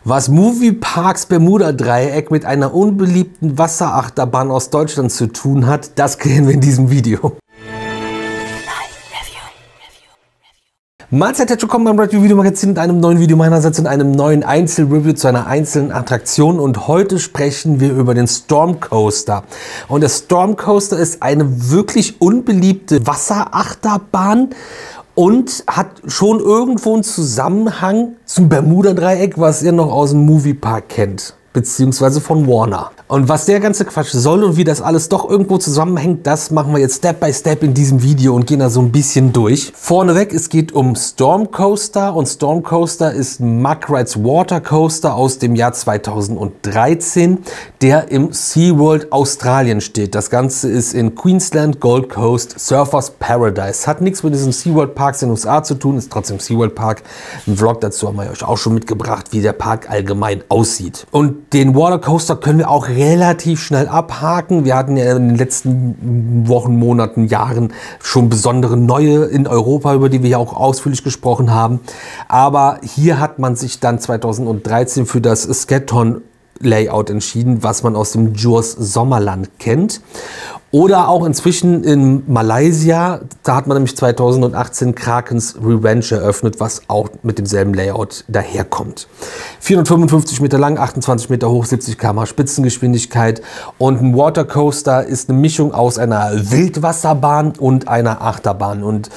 Was Movieparks Bermuda-Dreieck mit einer unbeliebten Wasserachterbahn aus Deutschland zu tun hat, das klären wir in diesem Video. Mahlzeit, herzlich willkommen beim Review Video Magazin mit einem neuen Video meinerseits und einem neuen Einzelreview zu einer einzelnen Attraktion. Und heute sprechen wir über den Storm Coaster. Und der Storm Coaster ist eine wirklich unbeliebte Wasserachterbahn und hat schon irgendwo einen Zusammenhang zum Bermuda-Dreieck, was ihr noch aus dem Moviepark kennt, beziehungsweise von Warner. Und was der ganze Quatsch soll und wie das alles doch irgendwo zusammenhängt, das machen wir jetzt Step by Step in diesem Video und gehen da so ein bisschen durch. Vorneweg, es geht um Storm Coaster und Storm Coaster ist ein Mug Rides Water Coaster aus dem Jahr 2013, der im SeaWorld Australien steht. Das Ganze ist in Queensland, Gold Coast, Surfers Paradise. Hat nichts mit diesen SeaWorld Parks in den USA zu tun, ist trotzdem SeaWorld Park. Ein Vlog dazu haben wir euch auch schon mitgebracht, wie der Park allgemein aussieht. Und den Water Coaster können wir auch relativ schnell abhaken. Wir hatten ja in den letzten Wochen, Monaten, Jahren schon besondere neue in Europa, über die wir ja auch ausführlich gesprochen haben. Aber hier hat man sich dann 2013 für das Skaton Layout entschieden, was man aus dem Jaws Sommerland kennt. Oder auch inzwischen in Malaysia, da hat man nämlich 2018 Krakens Revenge eröffnet, was auch mit demselben Layout daherkommt. 455 Meter lang, 28 Meter hoch, 70 km/h Spitzengeschwindigkeit. Und ein Watercoaster ist eine Mischung aus einer Wildwasserbahn und einer Achterbahn. Und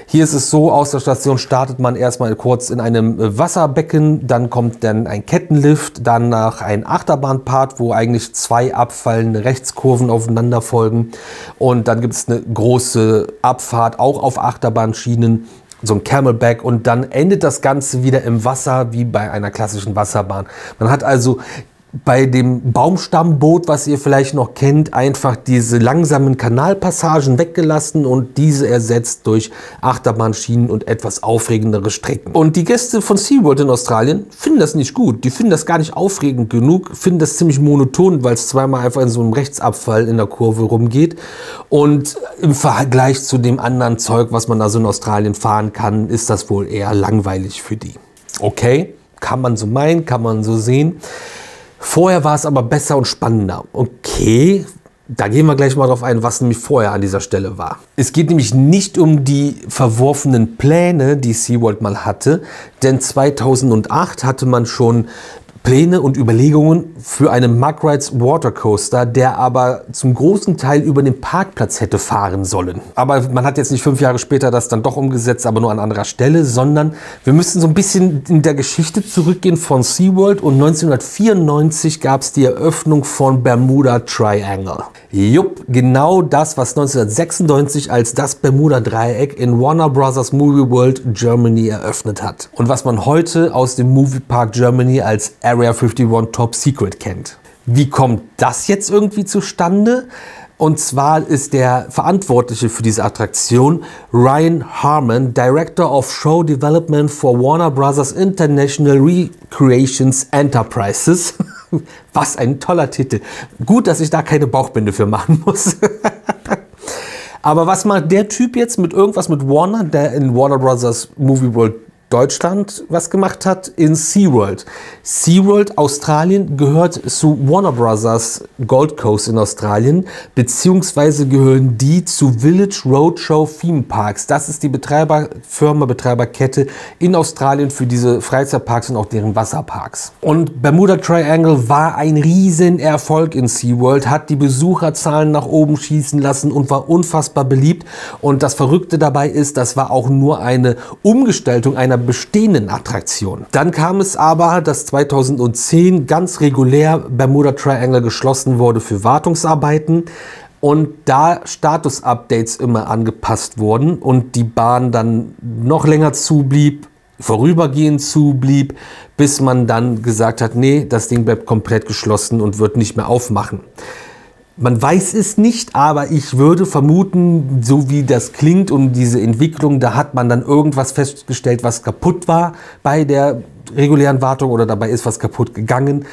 hier ist es so, aus der Station startet man erstmal kurz in einem Wasserbecken, dann kommt dann ein Kettenlift, danach ein Achterbahnpart, wo eigentlich zwei abfallende Rechtskurven aufeinander folgen. Und dann gibt es eine große Abfahrt, auch auf Achterbahnschienen, so ein Camelback, und dann endet das Ganze wieder im Wasser, wie bei einer klassischen Wasserbahn. Man hat also bei dem Baumstammboot, was ihr vielleicht noch kennt, einfach diese langsamen Kanalpassagen weggelassen und diese ersetzt durch Achterbahnschienen und etwas aufregendere Strecken. Und die Gäste von SeaWorld in Australien finden das nicht gut. Die finden das gar nicht aufregend genug, finden das ziemlich monoton, weil es zweimal einfach in so einem Rechtsabfall in der Kurve rumgeht. Und im Vergleich zu dem anderen Zeug, was man da so in Australien fahren kann, ist das wohl eher langweilig für die. Okay, kann man so meinen, kann man so sehen. Vorher war es aber besser und spannender. Okay, da gehen wir gleich mal drauf ein, was nämlich vorher an dieser Stelle war. Es geht nämlich nicht um die verworfenen Pläne, die SeaWorld mal hatte, denn 2008 hatte man schon Pläne und Überlegungen für einen Mug Rides Water Coaster, der aber zum großen Teil über den Parkplatz hätte fahren sollen. Aber man hat jetzt nicht 5 Jahre später das dann doch umgesetzt, aber nur an anderer Stelle, sondern wir müssen so ein bisschen in der Geschichte zurückgehen von SeaWorld, und 1994 gab es die Eröffnung von Bermuda Triangle. Jupp, genau das, was 1996 als das Bermuda-Dreieck in Warner Bros. Movie World Germany eröffnet hat. Und was man heute aus dem Moviepark Germany als Area 51 Top Secret kennt. Wie kommt das jetzt irgendwie zustande? Und zwar ist der Verantwortliche für diese Attraktion Ryan Harmon, Director of Show Development for Warner Bros. International Recreations Enterprises. Was ein toller Titel. Gut, dass ich da keine Bauchbinde für machen muss. Aber was macht der Typ jetzt mit irgendwas mit Warner, der in Warner Bros. Movie World Deutschland was gemacht hat, in SeaWorld. SeaWorld Australien gehört zu Warner Bros. Gold Coast in Australien, beziehungsweise gehören die zu Village Roadshow Theme Parks. Das ist die Betreiberkette in Australien für diese Freizeitparks und auch deren Wasserparks. Und Bermuda Triangle war ein Riesenerfolg in SeaWorld, hat die Besucherzahlen nach oben schießen lassen und war unfassbar beliebt. Und das Verrückte dabei ist, das war auch nur eine Umgestaltung einer bestehenden Attraktion. Dann kam es aber, dass 2010 ganz regulär Bermuda Triangle geschlossen wurde für Wartungsarbeiten und da Status-Updates immer angepasst wurden und die Bahn dann noch länger zublieb, vorübergehend zublieb, bis man dann gesagt hat, nee, das Ding bleibt komplett geschlossen und wird nicht mehr aufmachen. Man weiß es nicht, aber ich würde vermuten, so wie das klingt und diese Entwicklung, da hat man dann irgendwas festgestellt, was kaputt war bei der regulären Wartung oder dabei ist was kaputt gegangen,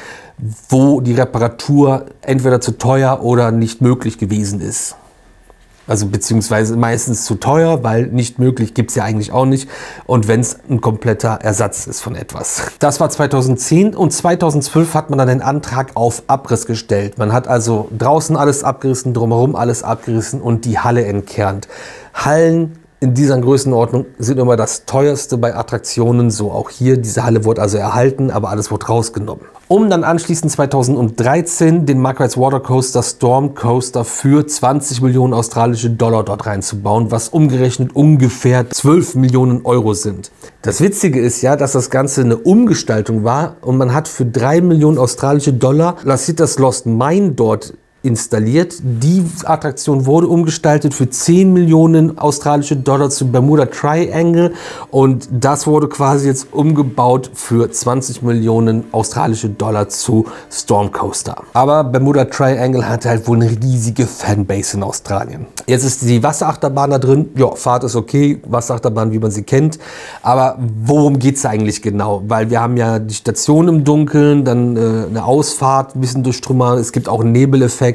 wo die Reparatur entweder zu teuer oder nicht möglich gewesen ist. Also beziehungsweise meistens zu teuer, weil nicht möglich gibt es ja eigentlich auch nicht. Und wenn es ein kompletter Ersatz ist von etwas. Das war 2010 und 2012 hat man dann den Antrag auf Abriss gestellt. Man hat also draußen alles abgerissen, drumherum alles abgerissen und die Halle entkernt. Hallen in dieser Größenordnung sind immer das teuerste bei Attraktionen, so auch hier. Diese Halle wurde also erhalten, aber alles wurde rausgenommen. Um dann anschließend 2013 den Mark Rides Water Coaster Storm Coaster für 20 Millionen australische Dollar dort reinzubauen, was umgerechnet ungefähr 12 Millionen Euro sind. Das Witzige ist ja, dass das Ganze eine Umgestaltung war und man hat für 3 Millionen australische Dollar Lascitas Lost Mine dort installiert. Die Attraktion wurde umgestaltet für 10 Millionen australische Dollar zu Bermuda Triangle und das wurde quasi jetzt umgebaut für 20 Millionen australische Dollar zu Storm Coaster. Aber Bermuda Triangle hat halt wohl eine riesige Fanbase in Australien. Jetzt ist die Wasserachterbahn da drin. Ja, Fahrt ist okay, Wasserachterbahn, wie man sie kennt. Aber worum geht es eigentlich genau? Weil wir haben ja die Station im Dunkeln, dann eine Ausfahrt, ein bisschen durchstrümmern. Es gibt auch einen Nebeleffekt.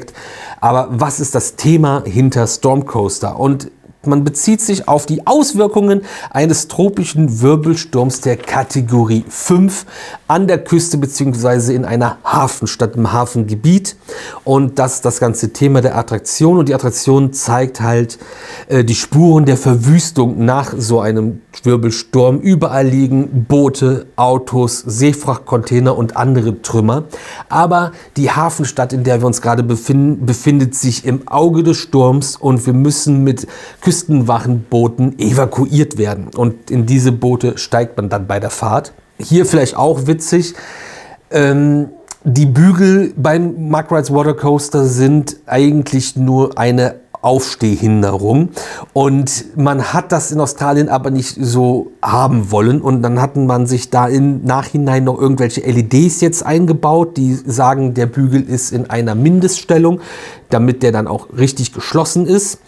Aber was ist das Thema hinter Storm Coaster? Und man bezieht sich auf die Auswirkungen eines tropischen Wirbelsturms der Kategorie 5 an der Küste bzw. in einer Hafenstadt im Hafengebiet. Und das ist das ganze Thema der Attraktion. Und die Attraktion zeigt halt die Spuren der Verwüstung nach so einem Wirbelsturm. Überall liegen Boote, Autos, Seefrachtcontainer und andere Trümmer. Aber die Hafenstadt, in der wir uns gerade befinden, befindet sich im Auge des Sturms und wir müssen mit Küstenwachenbooten evakuiert werden. Und in diese Boote steigt man dann bei der Fahrt. Hier vielleicht auch witzig, die Bügel beim Mark Rides Water Coaster sind eigentlich nur eine Aufstehhinderung und man hat das in Australien aber nicht so haben wollen und dann hatten man sich da im Nachhinein noch irgendwelche LEDs jetzt eingebaut, die sagen, der Bügel ist in einer Mindeststellung, damit der dann auch richtig geschlossen ist.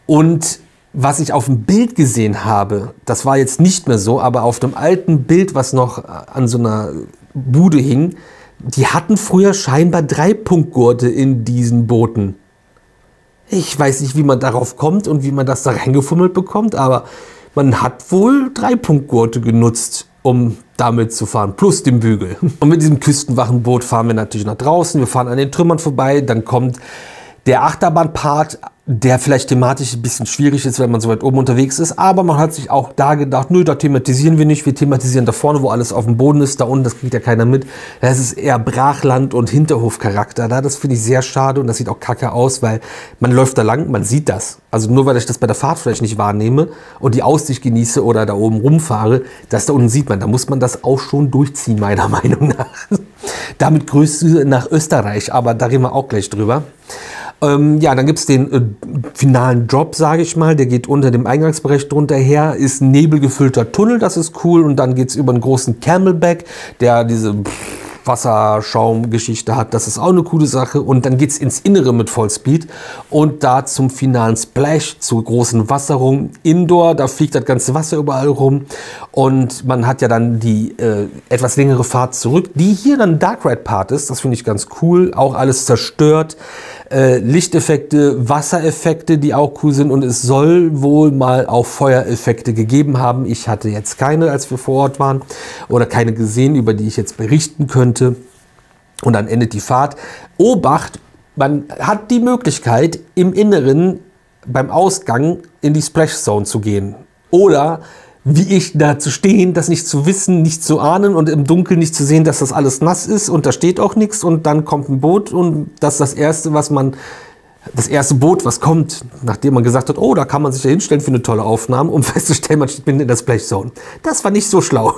Und was ich auf dem Bild gesehen habe, das war jetzt nicht mehr so, aber auf dem alten Bild, was noch an so einer Bude hing, die hatten früher scheinbar Dreipunktgurte in diesen Booten. Ich weiß nicht, wie man darauf kommt und wie man das da reingefummelt bekommt, aber man hat wohl Dreipunktgurte genutzt, um damit zu fahren, plus den Bügel. Und mit diesem Küstenwachenboot fahren wir natürlich nach draußen, wir fahren an den Trümmern vorbei, dann kommt der Achterbahnpart, der vielleicht thematisch ein bisschen schwierig ist, wenn man so weit oben unterwegs ist, aber man hat sich auch da gedacht, nö, da thematisieren wir nicht, wir thematisieren da vorne, wo alles auf dem Boden ist, da unten, das kriegt ja keiner mit. Das ist eher Brachland und Hinterhofcharakter da, das finde ich sehr schade und das sieht auch kacke aus, weil man läuft da lang, man sieht das. Also nur weil ich das bei der Fahrt vielleicht nicht wahrnehme und die Aussicht genieße oder da oben rumfahre, das da unten sieht man, da muss man das auch schon durchziehen, meiner Meinung nach. Damit Grüße nach Österreich, aber da reden wir auch gleich drüber. Ja, dann gibt es den finalen Drop, sage ich mal. Der geht unter dem Eingangsbereich drunter her, ist ein nebelgefüllter Tunnel, das ist cool. Und dann geht es über einen großen Camelback, der diese Wasserschaumgeschichte hat. Das ist auch eine coole Sache. Und dann geht es ins Innere mit Vollspeed und da zum finalen Splash, zur großen Wasserung. Indoor, da fliegt das ganze Wasser überall rum. Und man hat ja dann die etwas längere Fahrt zurück, die hier dann Dark Ride Part ist. Das finde ich ganz cool. Auch alles zerstört. Lichteffekte, Wassereffekte, die auch cool sind und es soll wohl mal auch Feuereffekte gegeben haben. Ich hatte jetzt keine, als wir vor Ort waren oder keine gesehen, über die ich jetzt berichten könnte. Und dann endet die Fahrt. Obacht, man hat die Möglichkeit im Inneren beim Ausgang in die Splash Zone zu gehen oder wie ich da zu stehen, das nicht zu wissen, nicht zu ahnen und im Dunkeln nicht zu sehen, dass das alles nass ist und da steht auch nichts und dann kommt ein Boot und das ist das erste, das erste Boot, was kommt, nachdem man gesagt hat, oh, da kann man sich ja hinstellen für eine tolle Aufnahme, um festzustellen, man steht mitten in der Splash Zone. Das war nicht so schlau.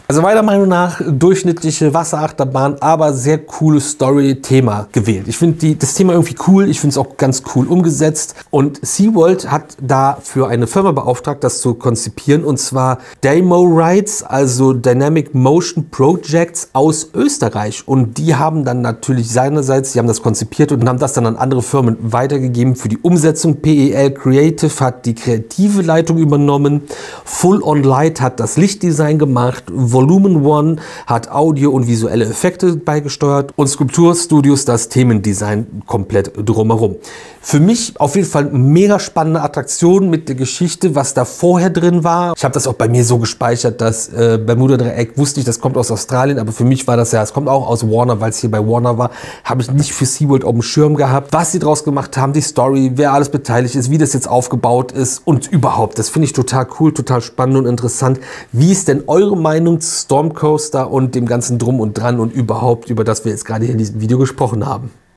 Also meiner Meinung nach durchschnittliche Wasserachterbahn, aber sehr cooles Story-Thema gewählt. Ich finde das Thema irgendwie cool, ich finde es auch ganz cool umgesetzt. Und SeaWorld hat dafür eine Firma beauftragt, das zu konzipieren, und zwar Daymo Rides, also Dynamic Motion Projects aus Österreich. Und die haben dann natürlich seinerseits, die haben das konzipiert und haben das dann an andere Firmen weitergegeben für die Umsetzung. PEL Creative hat die kreative Leitung übernommen, Full On Light hat das Lichtdesign gemacht, Volumen One hat Audio und visuelle Effekte beigesteuert und Sculpture Studios das Themendesign komplett drumherum. Für mich auf jeden Fall mega spannende Attraktion mit der Geschichte, was da vorher drin war. Ich habe das auch bei mir so gespeichert, dass Bermuda-Dreieck wusste ich, das kommt aus Australien, aber für mich war das ja, es kommt auch aus Warner, weil es hier bei Warner war, habe ich nicht für SeaWorld auf dem Schirm gehabt. Was sie draus gemacht haben, die Story, wer alles beteiligt ist, wie das jetzt aufgebaut ist und überhaupt, das finde ich total cool, total spannend und interessant. Wie ist denn eure Meinung zu Storm Coaster und dem ganzen Drum und Dran und überhaupt, über das wir jetzt gerade hier in diesem Video gesprochen haben?